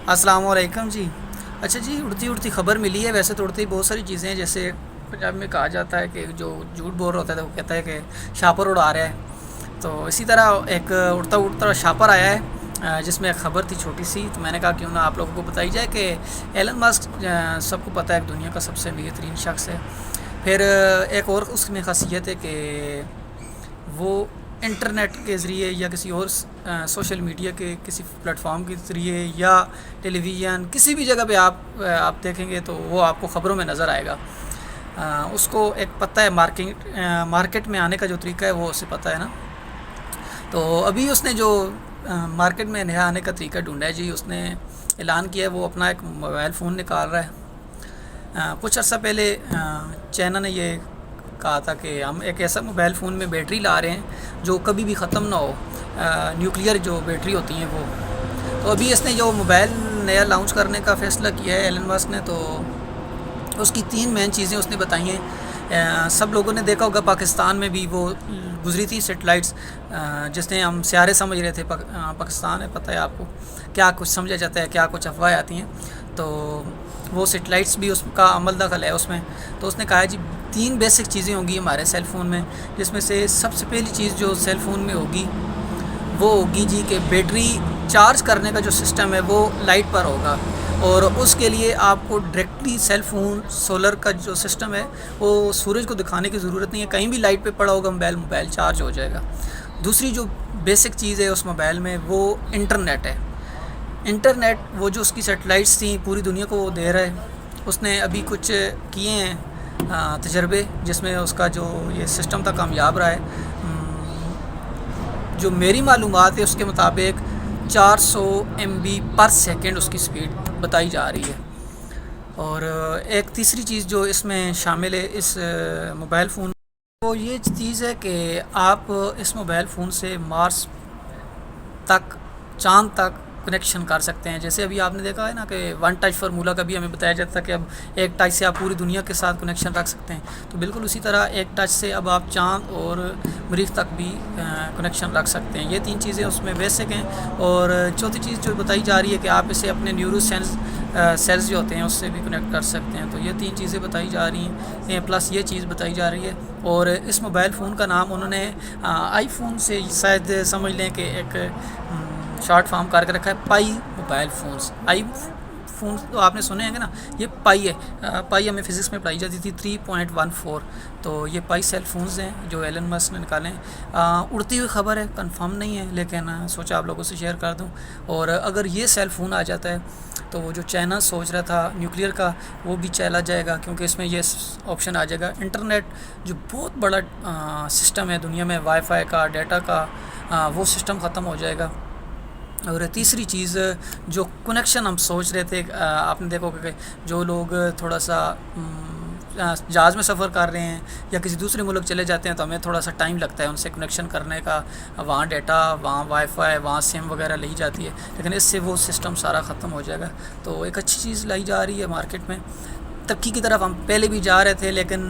السلام علیکم جی۔ اچھا جی، اڑتی اڑتی خبر ملی ہے۔ ویسے تو اڑتی بہت ساری چیزیں ہیں، جیسے پنجاب میں کہا جاتا ہے کہ جو جھوٹ بول رہا ہوتا ہے وہ کہتا ہے کہ شاپر اڑا رہا ہے۔ تو اسی طرح ایک اڑتا اڑتا شاپر آیا ہے، جس میں ایک خبر تھی چھوٹی سی، تو میں نے کہا کیوں نہ آپ لوگوں کو بتائی جائے کہ ایلن ماسک سب کو پتہ ہے کہ دنیا کا سب سے امیر ترین شخص ہے۔ پھر ایک اور اس میں خاصیت ہے کہ وہ انٹرنیٹ کے ذریعے یا کسی اور سوشل میڈیا کے کسی پلیٹ فارم کے ذریعے یا ٹیلی ویژن کسی بھی جگہ پہ آپ دیکھیں گے تو وہ آپ کو خبروں میں نظر آئے گا۔ اس کو ایک پتہ ہے مارکیٹ میں آنے کا جو طریقہ ہے وہ اسے پتہ ہے نا۔ تو ابھی اس نے جو مارکیٹ میں نیا آنے کا طریقہ ڈھونڈا ہے جی، اس نے اعلان کیا ہے وہ اپنا ایک موبائل فون نکال رہا ہے۔ کچھ عرصہ پہلے چائنا نے یہ کہا تھا کہ ہم ایک ایسا موبائل فون میں بیٹری لا رہے ہیں جو کبھی بھی ختم نہ ہو، نیوکلیئر جو بیٹری ہوتی ہیں وہ۔ تو ابھی اس نے جو موبائل نیا لانچ کرنے کا فیصلہ کیا ہے ایلن ماسک نے، تو اس کی 3 مین چیزیں اس نے بتائی ہیں۔ سب لوگوں نے دیکھا ہوگا پاکستان میں بھی وہ گزری تھی سیٹلائٹس، جس نے ہم سیارے سمجھ رہے تھے۔ پاکستان ہے، پتہ ہے آپ کو کیا کچھ سمجھا جاتا ہے، کیا کچھ افواہیں آتی ہیں۔ تو وہ سیٹلائٹس بھی اس کا عمل دخل ہے اس میں۔ تو اس نے کہا جی 3 بیسک چیزیں ہوں گی ہمارے سیل فون میں، جس میں سے سب سے پہلی چیز جو سیل فون میں ہوگی وہ ہوگی جی کہ بیٹری چارج کرنے کا جو سسٹم ہے وہ لائٹ پر ہوگا، اور اس کے لیے آپ کو ڈائریکٹلی سیل فون سولر کا جو سسٹم ہے وہ سورج کو دکھانے کی ضرورت نہیں ہے، کہیں بھی لائٹ پہ پڑا ہوگا موبائل چارج ہو جائے گا۔ دوسری جو بیسک چیز ہے اس موبائل میں وہ انٹرنیٹ ہے۔ انٹرنیٹ وہ جو اس کی سیٹلائٹس تھیں پوری دنیا کو وہ دے رہا ہے۔ اس نے ابھی کچھ کیے ہیں تجربے، جس میں اس کا جو یہ سسٹم تھا کامیاب رہا ہے۔ جو میری معلومات ہے اس کے مطابق 400 MB پر سیکنڈ اس کی سپیڈ بتائی جا رہی ہے۔ اور ایک تیسری چیز جو اس میں شامل ہے اس موبائل فون، وہ یہ چیز ہے کہ آپ اس موبائل فون سے مارس تک، چاند تک کنیکشن کر سکتے ہیں۔ جیسے ابھی آپ نے دیکھا ہے نا کہ 1 ٹچ فارمولہ کا بھی ہمیں بتایا جاتا ہے کہ اب ایک ٹچ سے آپ پوری دنیا کے ساتھ کنیکشن رکھ سکتے ہیں، تو بالکل اسی طرح ایک ٹچ سے اب آپ چاند اور مریخ تک بھی کنیکشن رکھ سکتے ہیں۔ یہ 3 چیزیں اس میں بیسک ہیں۔ اور چوتھی چیز جو بتائی جا رہی ہے کہ آپ اسے اپنے نیورو سیلز جو ہوتے ہیں اس سے بھی کنیکٹ کر سکتے ہیں۔ تو یہ 3 چیزیں بتائی جا رہی ہیں، پلس یہ چیز بتائی جا رہی ہے۔ اور اس موبائل فون کا نام انہوں نے آئی فون سے شاید سمجھ لیں کہ ایک شارٹ فارم کر کے رکھا ہے، پائی موبائل فونز۔ آئی فون تو آپ نے سنے ہیں نا، یہ پائی ہے۔ پائی ہمیں فزکس میں پڑھائی جاتی تھی 3.14۔ تو یہ پائی سیل فونز ہیں جو ایلن ماسک نے نکالے ہیں۔ اڑتی ہوئی خبر ہے، کنفرم نہیں ہے، لیکن سوچا آپ لوگوں سے شیئر کر دوں۔ اور اگر یہ سیل فون آ جاتا ہے تو وہ جو چائنا سوچ رہا تھا نیوکلیئر کا، وہ بھی چلا جائے گا، کیونکہ اس میں یہ آپشن آ جائے گا۔ انٹرنیٹ جو بہت بڑا سسٹم ہے دنیا میں، وائی فائی کا، ڈیٹا کا، وہ سسٹم ختم ہو جائے گا۔ اور تیسری چیز جو کنیکشن ہم سوچ رہے تھے، آپ نے دیکھو کہ جو لوگ تھوڑا سا جہاز میں سفر کر رہے ہیں یا کسی دوسرے ملک چلے جاتے ہیں تو ہمیں تھوڑا سا ٹائم لگتا ہے ان سے کنیکشن کرنے کا، وہاں ڈیٹا، وہاں وائی فائی، وہاں سم وغیرہ لی جاتی ہے، لیکن اس سے وہ سسٹم سارا ختم ہو جائے گا۔ تو ایک اچھی چیز لائی جا رہی ہے مارکیٹ میں، ترقی کی طرف ہم پہلے بھی جا رہے تھے، لیکن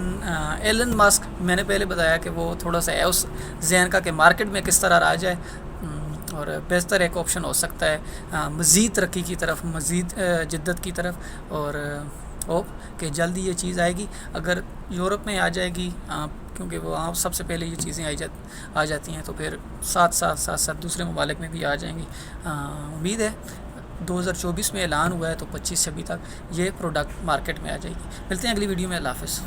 ایلن ماسک میں نے پہلے بتایا کہ وہ تھوڑا سا ہے اس ذہن کا کہ مارکیٹ میں کس طرح آ جائے، اور بہتر ایک آپشن ہو سکتا ہے مزید ترقی کی طرف، مزید جدت کی طرف۔ اور ہوپ کہ جلدی یہ چیز آئے گی، اگر یورپ میں آ جائے گی، کیونکہ وہاں سب سے پہلے یہ چیزیں آ جاتی ہیں، تو پھر ساتھ دوسرے ممالک میں بھی آ جائیں گی۔ امید ہے 2024 میں اعلان ہوا ہے تو 25 سے ابھی تک یہ پروڈکٹ مارکیٹ میں آ جائے گی۔ ملتے ہیں اگلی ویڈیو میں، اللہ حافظ۔